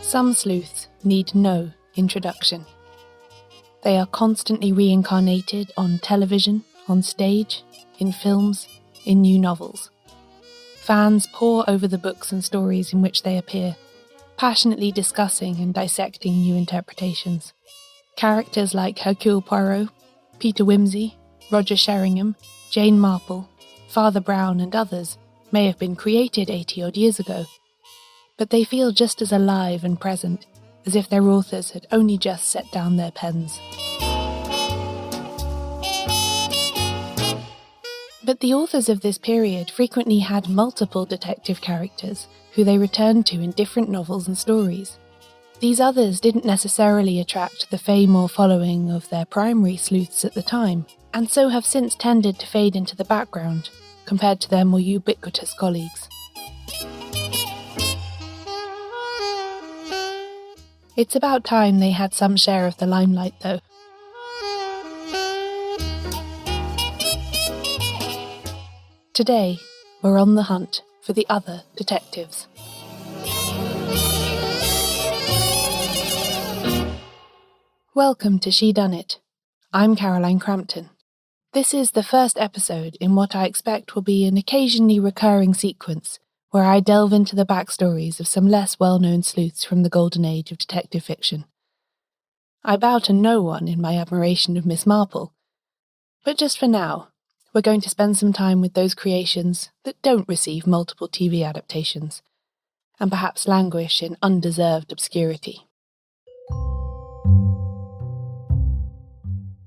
Some sleuths need no introduction. They are constantly reincarnated on television, on stage, in films, in new novels. Fans pore over the books and stories in which they appear, passionately discussing and dissecting new interpretations. Characters like Hercule Poirot, Peter Wimsey, Roger Sheringham, Jane Marple, Father Brown and others may have been created 80-odd years ago, but they feel just as alive and present as if their authors had only just set down their pens. But the authors of this period frequently had multiple detective characters who they returned to in different novels and stories. These others didn't necessarily attract the fame or following of their primary sleuths at the time, and so have since tended to fade into the background compared to their more ubiquitous colleagues. It's about time they had some share of the limelight, though. Today, we're on the hunt for the other detectives. Welcome to Shedunnit. I'm Caroline Crampton. This is the first episode in what I expect will be an occasionally recurring sequence where I delve into the backstories of some less well-known sleuths from the golden age of detective fiction. I bow to no one in my admiration of Miss Marple, but just for now, we're going to spend some time with those creations that don't receive multiple TV adaptations, and perhaps languish in undeserved obscurity.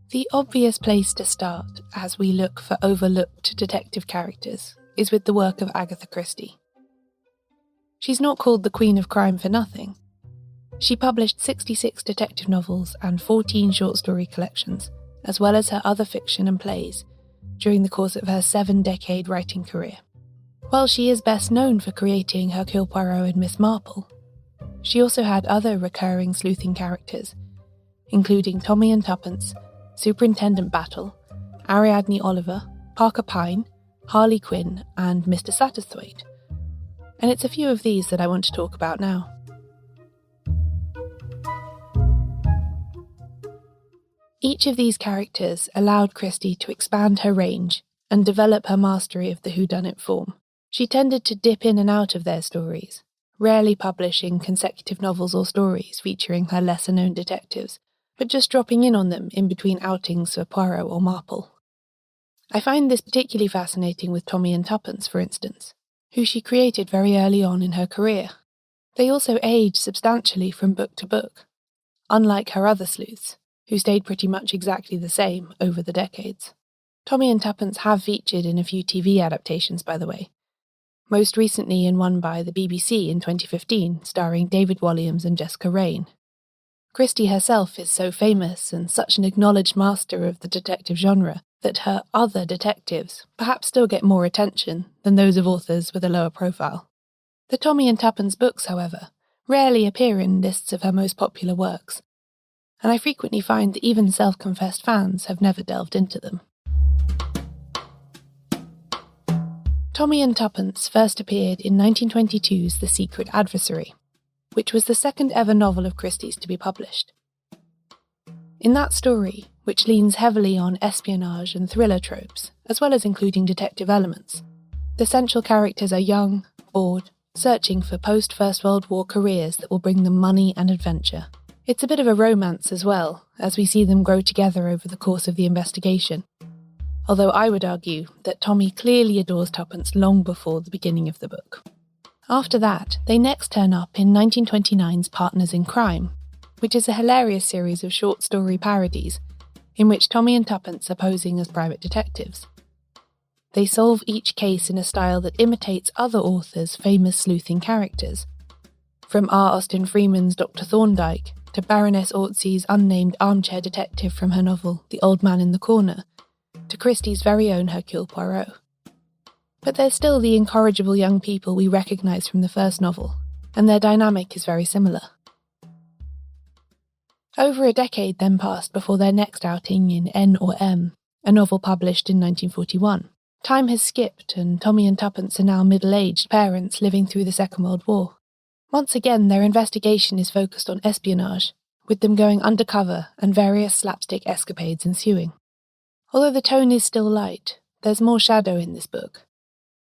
The obvious place to start as we look for overlooked detective characters is with the work of Agatha Christie. She's not called the Queen of Crime for nothing. She published 66 detective novels and 14 short story collections, as well as her other fiction and plays, during the course of her 7-decade writing career. While she is best known for creating Hercule Poirot and Miss Marple, she also had other recurring sleuthing characters, including Tommy and Tuppence, Superintendent Battle, Ariadne Oliver, Parker Pyne, Harley Quinn, and Mr. Satterthwaite. And it's a few of these that I want to talk about now. Each of these characters allowed Christie to expand her range and develop her mastery of the whodunit form. She tended to dip in and out of their stories, rarely publishing consecutive novels or stories featuring her lesser-known detectives, but just dropping in on them in between outings for Poirot or Marple. I find this particularly fascinating with Tommy and Tuppence, for instance, who she created very early on in her career. They also age substantially from book to book, unlike her other sleuths, who stayed pretty much exactly the same over the decades. Tommy and Tuppence have featured in a few TV adaptations, by the way, most recently in one by the BBC in 2015, starring David Walliams and Jessica Raine. Christie herself is so famous and such an acknowledged master of the detective genre that her other detectives perhaps still get more attention than those of authors with a lower profile. The Tommy and Tuppence books, however, rarely appear in lists of her most popular works, and I frequently find that even self-confessed fans have never delved into them. Tommy and Tuppence first appeared in 1922's The Secret Adversary, which was the second ever novel of Christie's to be published. In that story, which leans heavily on espionage and thriller tropes, as well as including detective elements, the central characters are young, bored, searching for post-First World War careers that will bring them money and adventure. It's a bit of a romance as well, as we see them grow together over the course of the investigation, although I would argue that Tommy clearly adores Tuppence long before the beginning of the book. After that, they next turn up in 1929's Partners in Crime, which is a hilarious series of short story parodies in which Tommy and Tuppence are posing as private detectives. They solve each case in a style that imitates other authors' famous sleuthing characters, from R. Austin Freeman's Dr. Thorndyke to Baroness Orczy's unnamed armchair detective from her novel The Old Man in the Corner, to Christie's very own Hercule Poirot. But they're still the incorrigible young people we recognise from the first novel, and their dynamic is very similar. Over a decade then passed before their next outing in N or M, a novel published in 1941. Time has skipped, and Tommy and Tuppence are now middle-aged parents living through the Second World War. Once again, their investigation is focused on espionage, with them going undercover and various slapstick escapades ensuing. Although the tone is still light, there's more shadow in this book.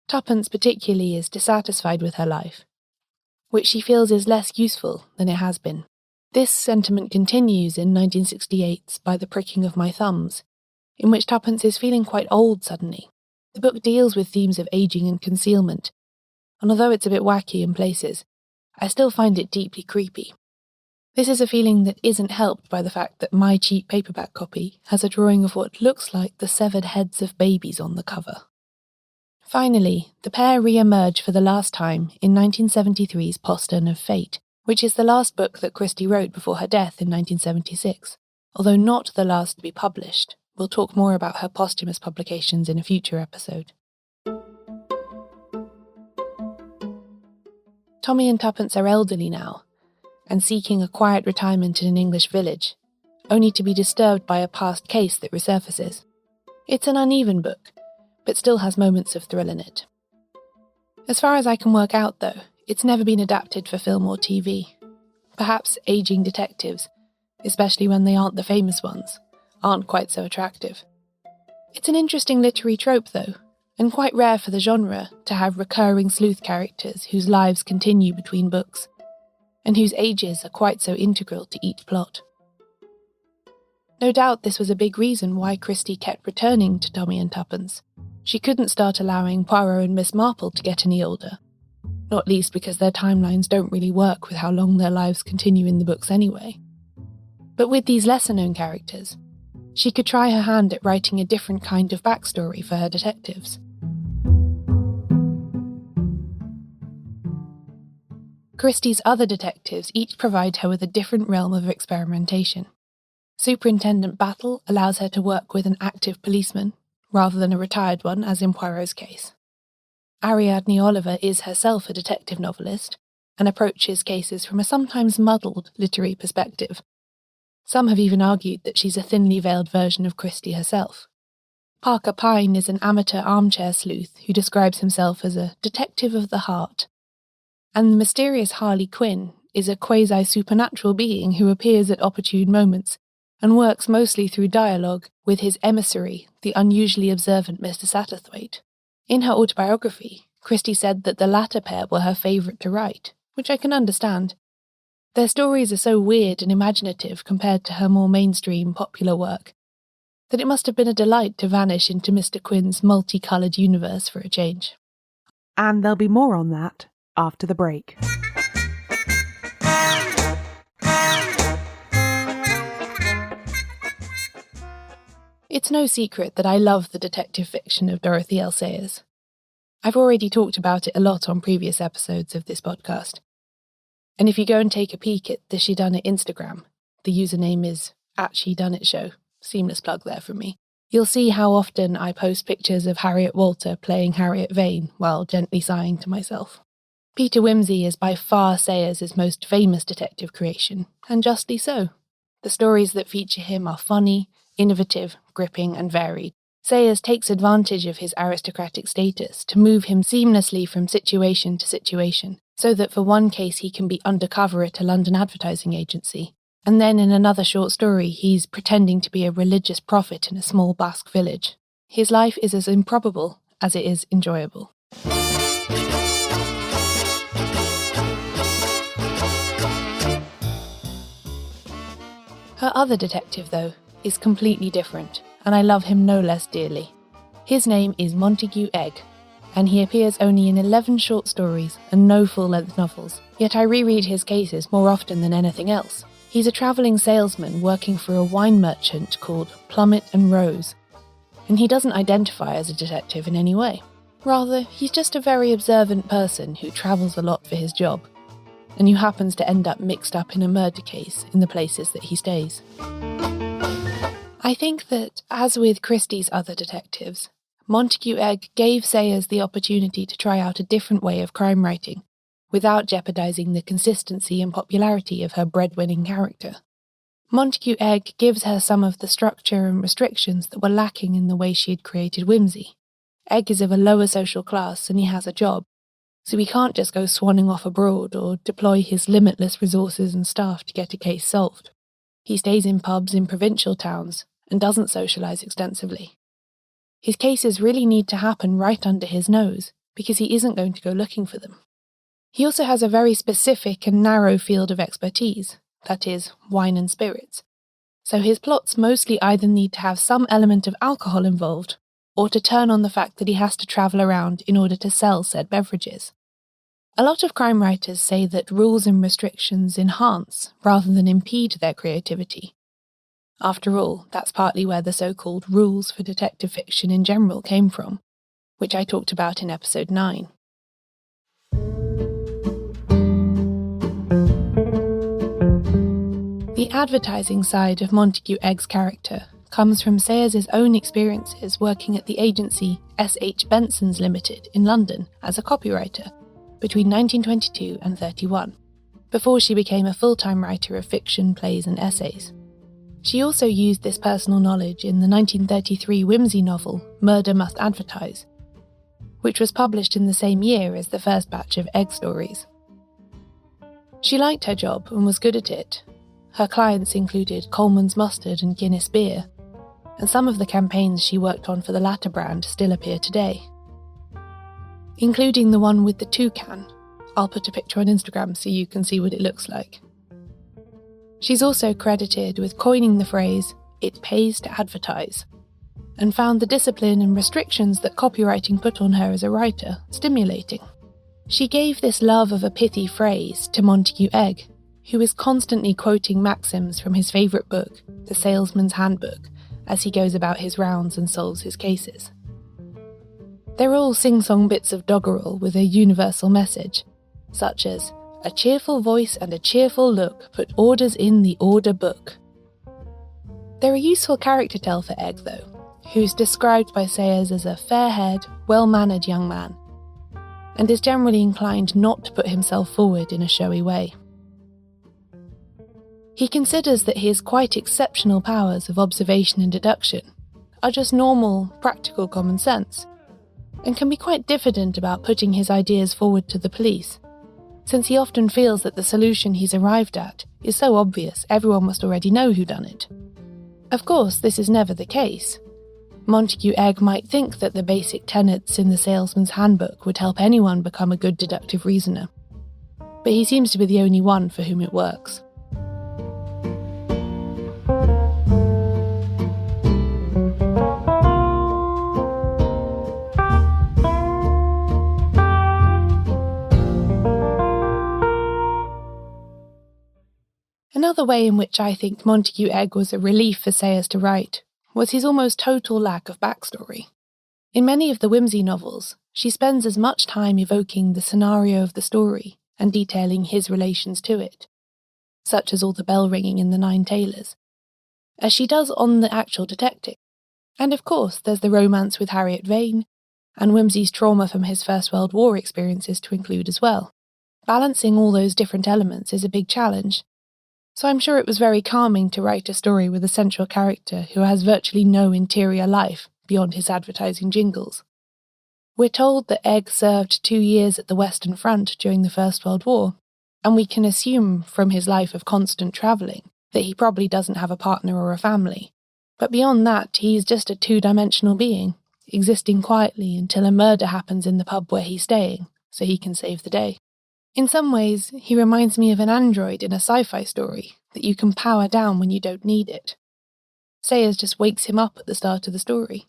Tuppence particularly is dissatisfied with her life, which she feels is less useful than it has been. This sentiment continues in 1968's By the Pricking of My Thumbs, in which Tuppence is feeling quite old suddenly. The book deals with themes of ageing and concealment, and although it's a bit wacky in places, I still find it deeply creepy. This is a feeling that isn't helped by the fact that my cheap paperback copy has a drawing of what looks like the severed heads of babies on the cover. Finally, the pair re-emerge for the last time in 1973's Postern of Fate, which is the last book that Christie wrote before her death in 1976, although not the last to be published. We'll talk more about her posthumous publications in a future episode. Tommy and Tuppence are elderly now, and seeking a quiet retirement in an English village, only to be disturbed by a past case that resurfaces. It's an uneven book, but still has moments of thrill in it. As far as I can work out, though, it's never been adapted for film or TV. Perhaps aging detectives, especially when they aren't the famous ones, aren't quite so attractive. It's an interesting literary trope, though, and quite rare for the genre to have recurring sleuth characters whose lives continue between books, and whose ages are quite so integral to each plot. No doubt this was a big reason why Christie kept returning to Tommy and Tuppence. She couldn't start allowing Poirot and Miss Marple to get any older, not least because their timelines don't really work with how long their lives continue in the books anyway. But with these lesser-known characters, she could try her hand at writing a different kind of backstory for her detectives. Christie's other detectives each provide her with a different realm of experimentation. Superintendent Battle allows her to work with an active policeman, rather than a retired one, as in Poirot's case. Ariadne Oliver is herself a detective novelist, and approaches cases from a sometimes muddled literary perspective. Some have even argued that she's a thinly veiled version of Christie herself. Parker Pyne is an amateur armchair sleuth who describes himself as a detective of the heart. And the mysterious Harley Quinn is a quasi-supernatural being who appears at opportune moments and works mostly through dialogue with his emissary, the unusually observant Mr. Satterthwaite. In her autobiography, Christie said that the latter pair were her favourite to write, which I can understand. Their stories are so weird and imaginative compared to her more mainstream, popular work, that it must have been a delight to vanish into Mr. Quinn's multicoloured universe for a change. And there'll be more on that after the break. It's no secret that I love the detective fiction of Dorothy L. Sayers. I've already talked about it a lot on previous episodes of this podcast. And if you go and take a peek at the Shedunnit Instagram, the username is @SheDoneItShow, seamless plug there from me, you'll see how often I post pictures of Harriet Walter playing Harriet Vane while gently sighing to myself. Peter Wimsey is by far Sayers' most famous detective creation, and justly so. The stories that feature him are funny, innovative, gripping, and varied. Sayers takes advantage of his aristocratic status to move him seamlessly from situation to situation, so that for one case he can be undercover at a London advertising agency, and then in another short story he's pretending to be a religious prophet in a small Basque village. His life is as improbable as it is enjoyable. Her other detective, though, is completely different, and I love him no less dearly. His name is Montague Egg, and he appears only in 11 short stories and no full-length novels, yet I reread his cases more often than anything else. He's a travelling salesman working for a wine merchant called Plummet and Rose, and he doesn't identify as a detective in any way. Rather, he's just a very observant person who travels a lot for his job, and who happens to end up mixed up in a murder case in the places that he stays. I think that, as with Christie's other detectives, Montague Egg gave Sayers the opportunity to try out a different way of crime writing, without jeopardising the consistency and popularity of her breadwinning character. Montague Egg gives her some of the structure and restrictions that were lacking in the way she had created Wimsey. Egg is of a lower social class and he has a job, so he can't just go swanning off abroad or deploy his limitless resources and staff to get a case solved. He stays in pubs in provincial towns and doesn't socialise extensively. His cases really need to happen right under his nose, because he isn't going to go looking for them. He also has a very specific and narrow field of expertise, that is, wine and spirits, so his plots mostly either need to have some element of alcohol involved, or to turn on the fact that he has to travel around in order to sell said beverages. A lot of crime writers say that rules and restrictions enhance rather than impede their creativity. After all, that's partly where the so-called rules for detective fiction in general came from, which I talked about in episode 9. The advertising side of Montague Egg's character comes from Sayers' own experiences working at the agency S.H. Benson's Limited in London as a copywriter between 1922 and 31, before she became a full-time writer of fiction, plays and essays. She also used this personal knowledge in the 1933 whimsy novel Murder Must Advertise, which was published in the same year as the first batch of Egg stories. She liked her job and was good at it. Her clients included Coleman's Mustard and Guinness Beer, and some of the campaigns she worked on for the latter brand still appear today, including the one with the toucan. I'll put a picture on Instagram so you can see what it looks like. She's also credited with coining the phrase, "it pays to advertise," and found the discipline and restrictions that copywriting put on her as a writer stimulating. She gave this love of a pithy phrase to Montague Egg, who is constantly quoting maxims from his favourite book, The Salesman's Handbook, as he goes about his rounds and solves his cases. They're all sing-song bits of doggerel with a universal message, such as, "A cheerful voice and a cheerful look put orders in the order book." They're a useful character tell for Egg, though, who's described by Sayers as a fair-haired, well-mannered young man, and is generally inclined not to put himself forward in a showy way. He considers that his quite exceptional powers of observation and deduction are just normal, practical common sense, and can be quite diffident about putting his ideas forward to the police, since he often feels that the solution he's arrived at is so obvious everyone must already know who done it. Of course, this is never the case. Montague Egg might think that the basic tenets in the Salesman's Handbook would help anyone become a good deductive reasoner, but he seems to be the only one for whom it works. Another way in which I think Montague Egg was a relief for Sayers to write was his almost total lack of backstory. In many of the whimsy novels, she spends as much time evoking the scenario of the story and detailing his relations to it, such as all the bell ringing in The Nine Tailors, as she does on the actual detective. And of course, there's the romance with Harriet Vane, and Whimsy's trauma from his First World War experiences to include as well. Balancing all those different elements is a big challenge, so I'm sure it was very calming to write a story with a central character who has virtually no interior life beyond his advertising jingles. We're told that Egg served 2 years at the Western Front during the First World War, and we can assume from his life of constant travelling that he probably doesn't have a partner or a family. But beyond that, he's just a two-dimensional being, existing quietly until a murder happens in the pub where he's staying, so he can save the day. In some ways, he reminds me of an android in a sci-fi story that you can power down when you don't need it. Sayers just wakes him up at the start of the story.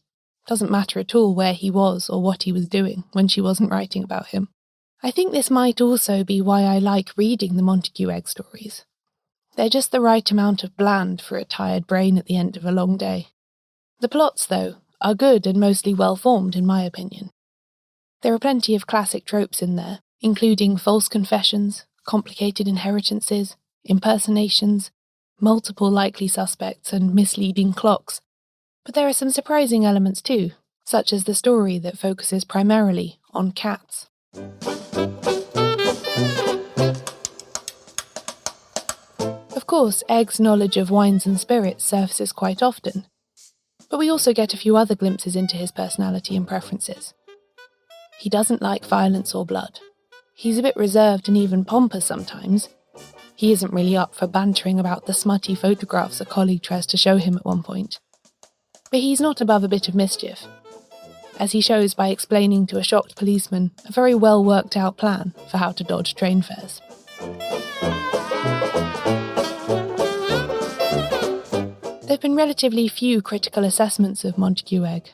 Doesn't matter at all where he was or what he was doing when she wasn't writing about him. I think this might also be why I like reading the Montague Egg stories. They're just the right amount of bland for a tired brain at the end of a long day. The plots, though, are good and mostly well-formed in my opinion. There are plenty of classic tropes in there, including false confessions, complicated inheritances, impersonations, multiple likely suspects and misleading clocks. But there are some surprising elements too, such as the story that focuses primarily on cats. Of course, Egg's knowledge of wines and spirits surfaces quite often, but we also get a few other glimpses into his personality and preferences. He doesn't like violence or blood. He's a bit reserved and even pompous sometimes. He isn't really up for bantering about the smutty photographs a colleague tries to show him at one point. But he's not above a bit of mischief, as he shows by explaining to a shocked policeman a very well worked out plan for how to dodge train fares. There have been relatively few critical assessments of Montague Egg,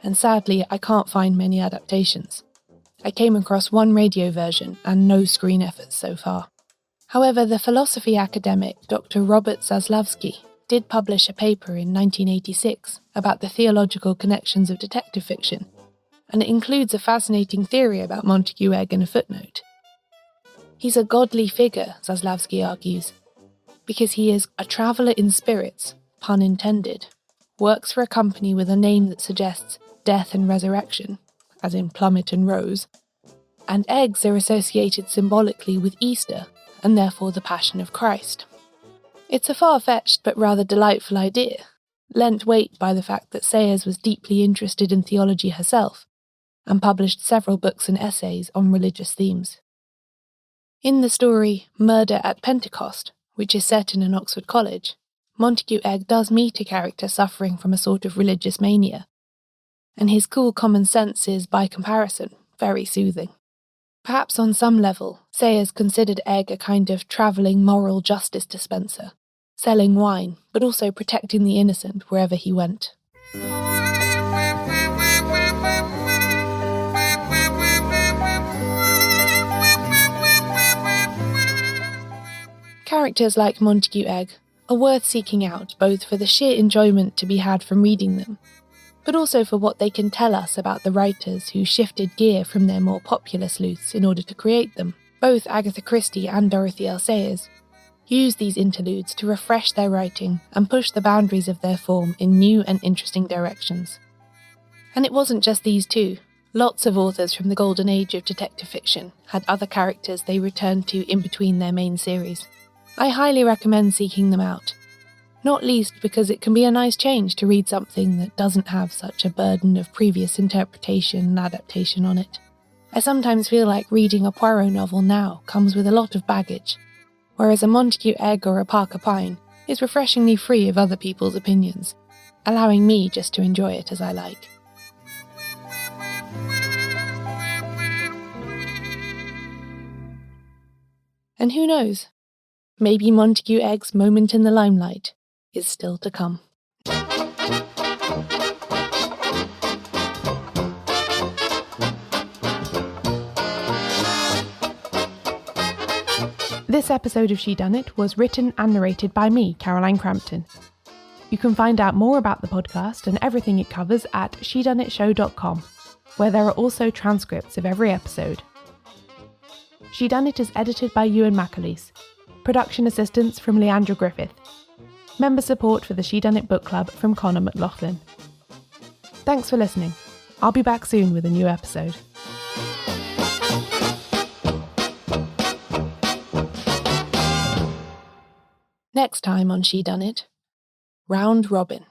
and sadly I can't find many adaptations. I came across one radio version and no screen efforts so far. However, the philosophy academic Dr. Robert Zaslavsky did publish a paper in 1986 about the theological connections of detective fiction, and it includes a fascinating theory about Montague Egg in a footnote. He's a godly figure, Zaslavsky argues, because he is a traveller in spirits, pun intended, works for a company with a name that suggests death and resurrection, as in Plummet and Rose, and eggs are associated symbolically with Easter, and therefore the Passion of Christ. It's a far-fetched but rather delightful idea, lent weight by the fact that Sayers was deeply interested in theology herself, and published several books and essays on religious themes. In the story Murder at Pentecost, which is set in an Oxford college, Montague Egg does meet a character suffering from a sort of religious mania, and his cool common sense is, by comparison, very soothing. Perhaps on some level, Sayers considered Egg a kind of travelling moral justice dispenser, selling wine, but also protecting the innocent wherever he went. Characters like Montague Egg are worth seeking out both for the sheer enjoyment to be had from reading them, but also for what they can tell us about the writers who shifted gear from their more popular sleuths in order to create them. Both Agatha Christie and Dorothy L. Sayers used these interludes to refresh their writing and push the boundaries of their form in new and interesting directions. And it wasn't just these two. Lots of authors from the golden age of detective fiction had other characters they returned to in between their main series. I highly recommend seeking them out, not least because it can be a nice change to read something that doesn't have such a burden of previous interpretation and adaptation on it. I sometimes feel like reading a Poirot novel now comes with a lot of baggage, whereas a Montague Egg or a Parker Pine is refreshingly free of other people's opinions, allowing me just to enjoy it as I like. And who knows? Maybe Montague Egg's moment in the limelight is still to come. This episode of Shedunnit was written and narrated by me, Caroline Crampton. You can find out more about the podcast and everything it covers at shedunnitshow.com, where there are also transcripts of every episode. Shedunnit is edited by Euan MacAleece. Production assistance from Leandra Griffith. Member support for the Shedunnit Book Club from Connor McLoughlin. Thanks for listening. I'll be back soon with a new episode. Next time on Shedunnit, Round Robin.